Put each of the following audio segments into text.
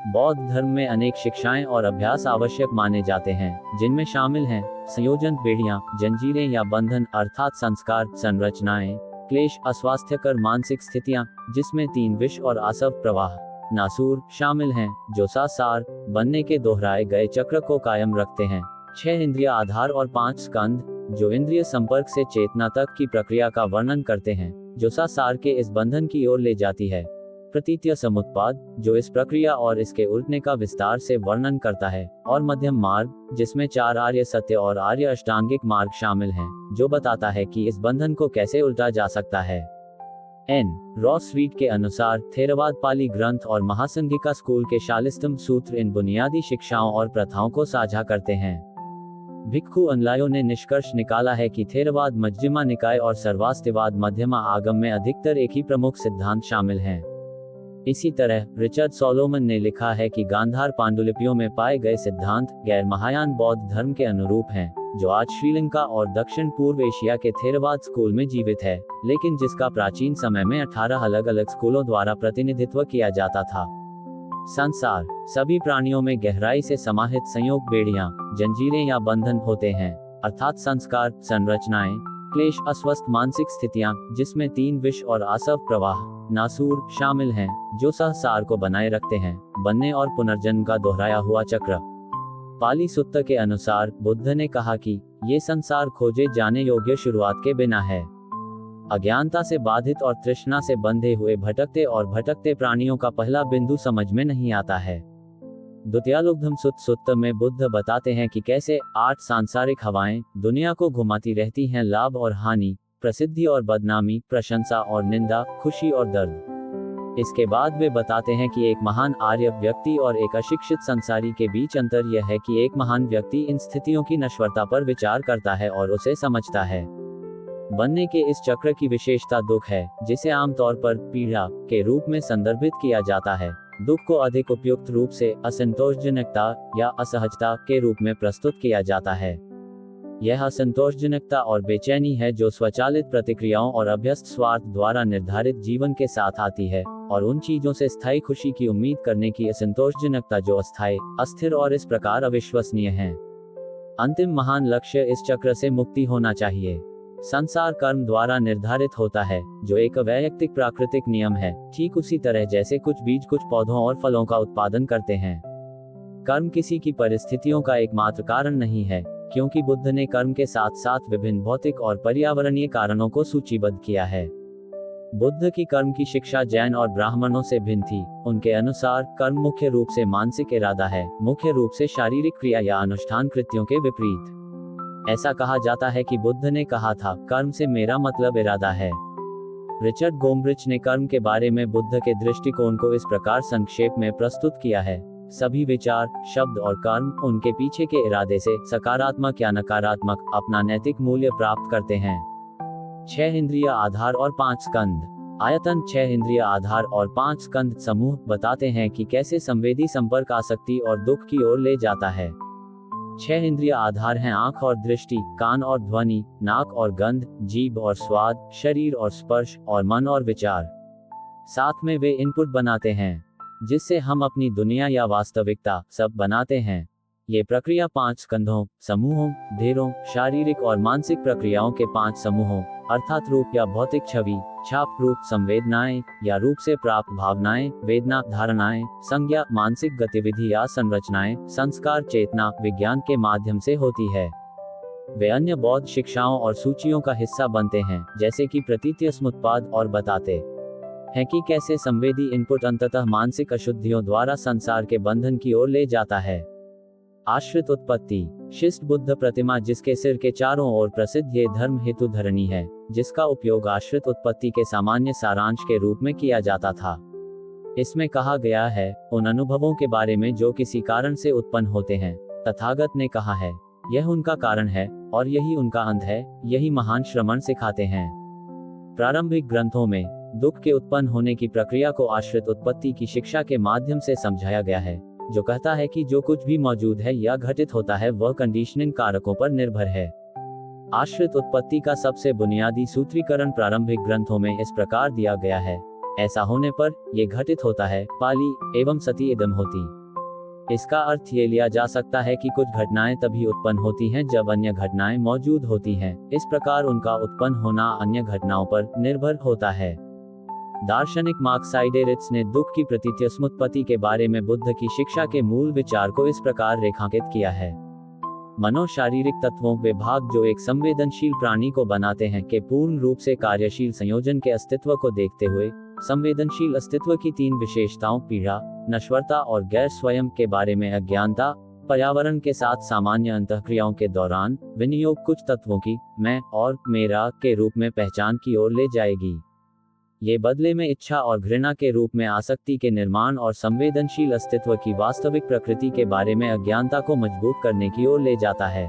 बौद्ध धर्म में अनेक शिक्षाएं और अभ्यास आवश्यक माने जाते हैं, जिनमें शामिल हैं संयोजन, बेड़ियां, जंजीरें या बंधन अर्थात संस्कार, संरचनाएं, क्लेश, अस्वास्थ्यकर मानसिक स्थितियां, जिसमें 3 विष और आसव प्रवाह, नासूर शामिल हैं, जो सार बनने के दोहराए गए चक्र को कायम रखते हैं। 6 इंद्रिय आधार और 5 स्कंद, जो इंद्रिय संपर्क से चेतना तक की प्रक्रिया का वर्णन करते हैं, जो सार के इस बंधन की ओर ले जाती है। प्रतीत्य समुत्पाद, जो इस प्रक्रिया और इसके उल्टने का विस्तार से वर्णन करता है, और मध्यम मार्ग, जिसमें 4 आर्य सत्य और आर्य अष्टांगिक मार्ग शामिल हैं, जो बताता है कि इस बंधन को कैसे उल्टा जा सकता है। एन रॉस रीड के अनुसार थेरवाद पाली ग्रंथ और महासंघिका स्कूल के शालिस्तम सूत्र इन बुनियादी शिक्षाओं और प्रथाओं को साझा करते हैं। भिक्खु अनलायो ने निष्कर्ष निकाला है कि थेरवाद मजजिमा निकाय और सर्वास्तिवाद मध्यमा आगम में अधिकतर एक ही प्रमुख सिद्धांत शामिल हैं। इसी तरह रिचर्ड सोलोमन ने लिखा है कि गांधार पांडुलिपियों में पाए गए सिद्धांत गैर महायान बौद्ध धर्म के अनुरूप हैं, जो आज श्रीलंका और दक्षिण पूर्व एशिया के थेरवाद स्कूल में जीवित है, लेकिन जिसका प्राचीन समय में 18 अलग-अलग स्कूलों द्वारा प्रतिनिधित्व किया जाता था। संसार, सभी प्राणियों में गहराई से समाहित संयोग, बेड़ियां, जंजीरें या बंधन होते हैं, अर्थात संस्कार, संरचनाएं, क्लेश, अस्वस्थ मानसिक स्थितियां, जिसमें 3 विष और आसव प्रवाह, नासूर शामिल हैं, जो सार को बनाए रखते हैं, बनने और पुनर्जन्म का दोहराया हुआ चक्र। पाली सुत्त के अनुसार बुद्ध ने कहा कि ये संसार खोजे जाने योग्य शुरुआत के बिना है। अज्ञानता से बाधित और तृष्णा से बंधे हुए भटकते प्राणियों का पहला बिंदु समझ में नहीं आता है। द्वितीयालुब्धम सुत्त में बुद्ध बताते हैं कि कैसे 8 सांसारिक हवाएं दुनिया को घुमाती रहती हैं, लाभ और हानि, प्रसिद्धि और बदनामी, प्रशंसा और निंदा, खुशी और दर्द। इसके बाद वे बताते हैं कि एक महान आर्य व्यक्ति और एक अशिक्षित संसारी के बीच अंतर यह है कि एक महान व्यक्ति इन स्थितियों की नश्वरता पर विचार करता है और उसे समझता है। बनने के इस चक्र की विशेषता दुख है, जिसे आमतौर पर पीड़ा के रूप में संदर्भित किया जाता है। दुख को अधिक उपयुक्त रूप से असंतोषजनकता या असहजता के रूप में प्रस्तुत किया जाता है। यह असंतोषजनकता और बेचैनी है जो स्वचालित प्रतिक्रियाओं और अभ्यस्त स्वार्थ द्वारा निर्धारित जीवन के साथ आती है, और उन चीजों से स्थायी खुशी की उम्मीद करने की असंतोषजनकता जो अस्थायी, अस्थिर और इस प्रकार अविश्वसनीय है। अंतिम महान लक्ष्य इस चक्र से मुक्ति होना चाहिए। संसार कर्म द्वारा निर्धारित होता है, जो एक अवैयक्तिक प्राकृतिक नियम है, ठीक उसी तरह जैसे कुछ बीज कुछ पौधों और फलों का उत्पादन करते हैं। कर्म किसी की परिस्थितियों का एकमात्र कारण नहीं है, क्योंकि बुद्ध ने कर्म के साथ साथ विभिन्न भौतिक और पर्यावरणीय कारणों को सूचीबद्ध किया है। बुद्ध की कर्म की शिक्षा जैन और ब्राह्मणों से भिन्न थी। उनके अनुसार कर्म मुख्य रूप से मानसिक इरादा है, मुख्य रूप से शारीरिक क्रिया या अनुष्ठान कृत्यों के विपरीत। ऐसा कहा जाता है कि बुद्ध ने कहा था, कर्म से मेरा मतलब इरादा है। रिचर्ड गोम्ब्रिच ने कर्म के बारे में बुद्ध के दृष्टिकोण को इस प्रकार संक्षेप में प्रस्तुत किया है: सभी विचार, शब्द और कर्म उनके पीछे के इरादे से, सकारात्मक या नकारात्मक, अपना नैतिक मूल्य प्राप्त करते हैं। 6 इंद्रिय आधार और 5 स्कंद। आयतन 6 इंद्रिय आधार और 5 स्कंद समूह बताते हैं कि कैसे संवेदी संपर्क आसक्ति और दुख की ओर ले जाता है। 6 इंद्रिय आधार हैं आंख और दृष्टि, कान और ध्वनि, नाक और गंध, जीभ और स्वाद, शरीर और स्पर्श, और मन और विचार। साथ में वे इनपुट बनाते हैं, जिससे हम अपनी दुनिया या वास्तविकता सब बनाते हैं। ये प्रक्रिया 5 स्कंधों, समूहों, ढेरों, शारीरिक और मानसिक प्रक्रियाओं के 5 समूहों, अर्थात रूप या भौतिक छवि, छाप रूप, संवेदनाएं या रूप से प्राप्त भावनाएं, वेदना, धारणाएं, संज्ञा, मानसिक गतिविधि या संरचनाएं, संस्कार, चेतना, विज्ञान के माध्यम से होती है। वे अन्य बौद्ध शिक्षाओं और सूचियों का हिस्सा बनते हैं, जैसे कि प्रतीत्य समुत्पाद, और बताते हैं कि कैसे संवेदी इनपुट अंततः मानसिक अशुद्धियों द्वारा संसार के बंधन की ओर ले जाता है। आश्रित उत्पत्ति। शिष्ट बुद्ध प्रतिमा जिसके सिर के चारों ओर प्रसिद्ध ये धर्म हेतु धरणी है, जिसका उपयोग आश्रित उत्पत्ति के सामान्य सारांश के रूप में किया जाता था। इसमें कहा गया है, उन अनुभवों के बारे में जो किसी कारण से उत्पन्न होते हैं। तथागत ने कहा है, यह उनका कारण है और यही उनका अंत है, यही महान श्रमण सिखाते हैं। प्रारंभिक ग्रंथों में दुख के उत्पन्न होने की प्रक्रिया को आश्रित उत्पत्ति की शिक्षा के माध्यम से समझाया गया है, जो कहता है कि जो कुछ भी मौजूद है या घटित होता है वह कंडीशनिंग कारकों पर निर्भर है। आश्रित उत्पत्ति का सबसे बुनियादी सूत्रीकरण प्रारंभिक ग्रंथों में इस प्रकार दिया गया है: ऐसा होने पर ये घटित होता है, पाली एवं सती इदम होती। इसका अर्थ ये लिया जा सकता है कि कुछ घटनाएं तभी उत्पन्न होती हैं जब अन्य घटनाएं मौजूद होती हैं। इस प्रकार उनका उत्पन्न होना अन्य घटनाओं पर निर्भर होता है। दार्शनिक मार्क्स साइडेरिट्स ने दुख की प्रतीत्यस्मुत्पत्ति के बारे में बुद्ध की शिक्षा के मूल विचार को इस प्रकार रेखांकित किया है। मनोशारीरिक तत्वों वे भाग जो एक संवेदनशील प्राणी को बनाते हैं के पूर्ण रूप से कार्यशील संयोजन के अस्तित्व को देखते हुए संवेदनशील अस्तित्व की 3 विशेषताओं पीड़ा, नश्वरता और गैर स्वयं के बारे में अज्ञानता, पर्यावरण के साथ सामान्य अंतःक्रियाओं के दौरान विनियोग कुछ तत्वों की मैं और मेरा के रूप में पहचान की ओर ले जाएगी। ये बदले में इच्छा और घृणा के रूप में आसक्ति के निर्माण और संवेदनशील अस्तित्व की वास्तविक प्रकृति के बारे में अज्ञानता को मजबूत करने की ओर ले जाता है।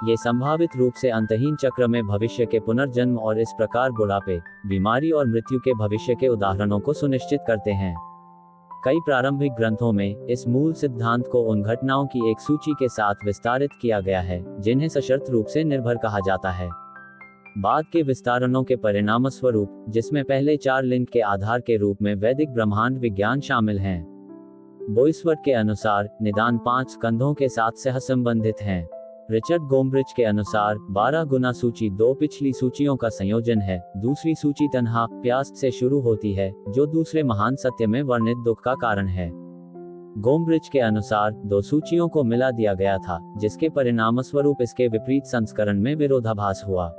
ये संभावित रूप से अंतहीन चक्र में भविष्य के पुनर्जन्म और इस प्रकार बुढ़ापे, बीमारी और मृत्यु के भविष्य के उदाहरणों को सुनिश्चित करते हैं। कई प्रारंभिक ग्रंथों में इस मूल सिद्धांत को उन घटनाओं की एक सूची के साथ विस्तारित किया गया है जिन्हें सशर्त रूप से निर्भर कहा जाता है। बाद के विस्तारणों के परिणामस्वरूप, जिसमें पहले 4 लिंग के आधार के रूप में वैदिक ब्रह्मांड विज्ञान शामिल हैं। बोइसवर्थ के अनुसार निदान 5 स्कंधों के साथ सहसंबंधित हैं। रिचर्ड गोम्ब्रिच के अनुसार 12 गुना सूची 2 पिछली सूचियों का संयोजन है। दूसरी सूची तन्हा प्यास से शुरू होती है, जो दूसरे महान सत्य में वर्णित दुख का कारण है। गोम्ब्रिच के अनुसार 2 सूचियों को मिला दिया गया था, जिसके परिणामस्वरूप इसके विपरीत संस्करण में विरोधाभास हुआ।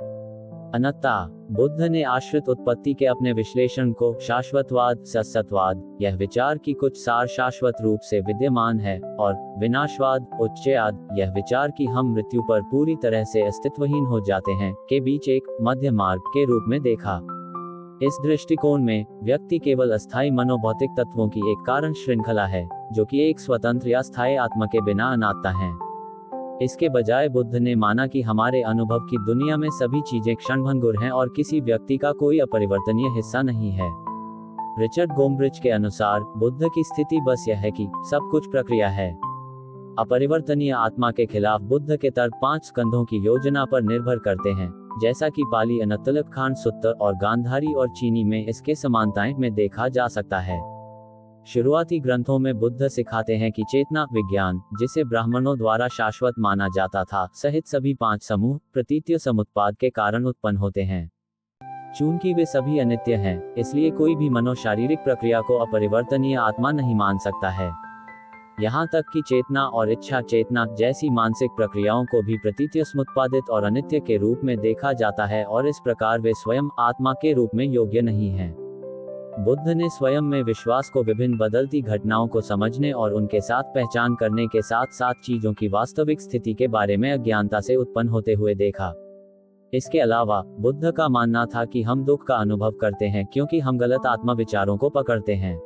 अनंता बुद्ध ने आश्रित उत्पत्ति के अपने विश्लेषण को शाश्वतवाद सत्सत्यवाद, यह विचार की कुछ सार शाश्वत रूप से विद्यमान है, और विनाशवाद उच्चयाद, यह विचार की हम मृत्यु पर पूरी तरह से अस्तित्वहीन हो जाते हैं, के बीच एक मध्य मार्ग के रूप में देखा। इस दृष्टिकोण में व्यक्ति केवल अस्थायी मनोभौतिक तत्वों की एक कारण श्रृंखला है, जो कि एक स्वतंत्र या स्थायी आत्मा के बिना अनात्मा है। इसके बजाय बुद्ध ने माना कि हमारे अनुभव की दुनिया में सभी चीजें क्षणभंगुर हैं और किसी व्यक्ति का कोई अपरिवर्तनीय हिस्सा नहीं है। रिचर्ड गोम्ब्रिच के अनुसार बुद्ध की स्थिति बस यह है कि सब कुछ प्रक्रिया है। अपरिवर्तनीय आत्मा के खिलाफ बुद्ध के तर्क 5 स्कंधों की योजना पर निर्भर करते हैं, जैसा कि पाली अनतलखांड सुत्त और गांधारी और चीनी में इसके समानताएं में देखा जा सकता है। शुरुआती ग्रंथों में बुद्ध सिखाते हैं कि चेतना विज्ञान, जिसे ब्राह्मणों द्वारा शाश्वत माना जाता था, सहित सभी 5 समूह प्रतीत्य समुत्पाद के कारण उत्पन्न होते हैं। चूंकि वे सभी अनित्य हैं, इसलिए कोई भी मनोशारीरिक प्रक्रिया को अपरिवर्तनीय आत्मा नहीं मान सकता है। यहाँ तक कि चेतना और इच्छा चेतना जैसी मानसिक प्रक्रियाओं को भी प्रतीत्य समुत्पादित और अनित्य के रूप में देखा जाता है, और इस प्रकार वे स्वयं आत्मा के रूप में योग्य नहीं हैं। बुद्ध ने स्वयं में विश्वास को विभिन्न बदलती घटनाओं को समझने और उनके साथ पहचान करने के साथ साथ चीजों की वास्तविक स्थिति के बारे में अज्ञानता से उत्पन्न होते हुए देखा। इसके अलावा बुद्ध का मानना था कि हम दुख का अनुभव करते हैं क्योंकि हम गलत आत्मा विचारों को पकड़ते हैं।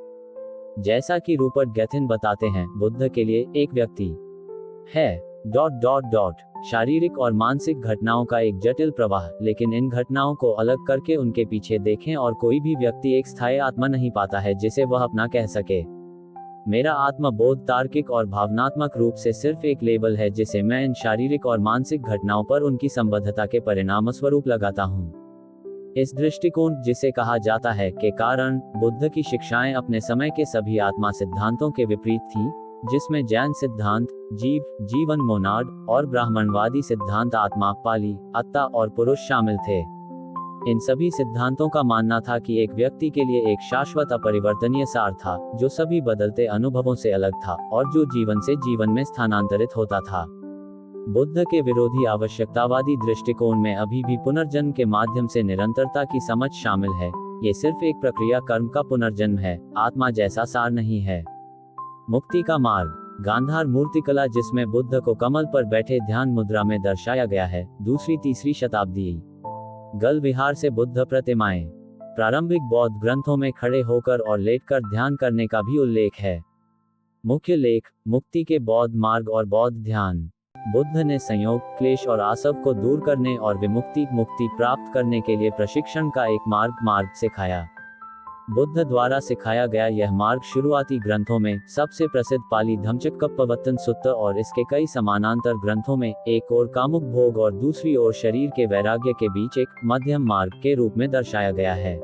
जैसा कि रूपर्ट गैथिन बताते हैं, बुद्ध के लिए एक व्यक्ति है शारीरिक और मानसिक घटनाओं का एक जटिल प्रवाह, लेकिन इन घटनाओं को अलग करके उनके पीछे देखें और कोई भी व्यक्ति एक स्थायी आत्मा नहीं पाता है जिसे वह अपना कह सके। मेरा आत्मा बोध तार्किक और भावनात्मक रूप से सिर्फ एक लेबल है जिसे मैं इन शारीरिक और मानसिक घटनाओं पर उनकी संबद्धता के परिणामस्वरूप लगाता हूँ। इस दृष्टिकोण, जिसे कहा जाता है के कारण, बुद्ध की शिक्षाएं अपने समय के सभी आत्मा सिद्धांतों के विपरीत थीं, जिसमें जैन सिद्धांत जीवन मोनाड और ब्राह्मणवादी सिद्धांत आत्मा पाली अत्ता और पुरुष शामिल थे। इन सभी सिद्धांतों का मानना था कि एक व्यक्ति के लिए एक शाश्वत अपरिवर्तनीय सार था, जो सभी बदलते अनुभवों से अलग था और जो जीवन से जीवन में स्थानांतरित होता था। बुद्ध के विरोधी आवश्यकतावादी दृष्टिकोण में अभी भी पुनर्जन्म के माध्यम से निरंतरता की समझ शामिल है। ये सिर्फ एक प्रक्रिया कर्म का पुनर्जन्म है, आत्मा जैसा सार नहीं है। मुक्ति का मार्ग गांधार मूर्तिकला, जिसमें बुद्ध को कमल पर बैठे ध्यान मुद्रा में दर्शाया गया है, 2री-3री शताब्दी। गल विहार से बुद्ध प्रतिमाएं। प्रारंभिक बौद्ध ग्रंथों में खड़े होकर और लेटकर ध्यान करने का भी उल्लेख है। मुख्य लेख मुक्ति के बौद्ध मार्ग और बौद्ध ध्यान। बुद्ध ने संयोग, क्लेश और आसव को दूर करने और मुक्ति प्राप्त करने के लिए प्रशिक्षण का एक मार्ग सिखाया। बुद्ध द्वारा सिखाया गया यह मार्ग शुरुआती ग्रंथों में सबसे प्रसिद्ध पाली धम्मचक्कपवत्तन सुत्त और इसके कई समानांतर ग्रंथों में एक ओर कामुक भोग और दूसरी ओर शरीर के वैराग्य के बीच एक मध्यम मार्ग के रूप में दर्शाया गया है।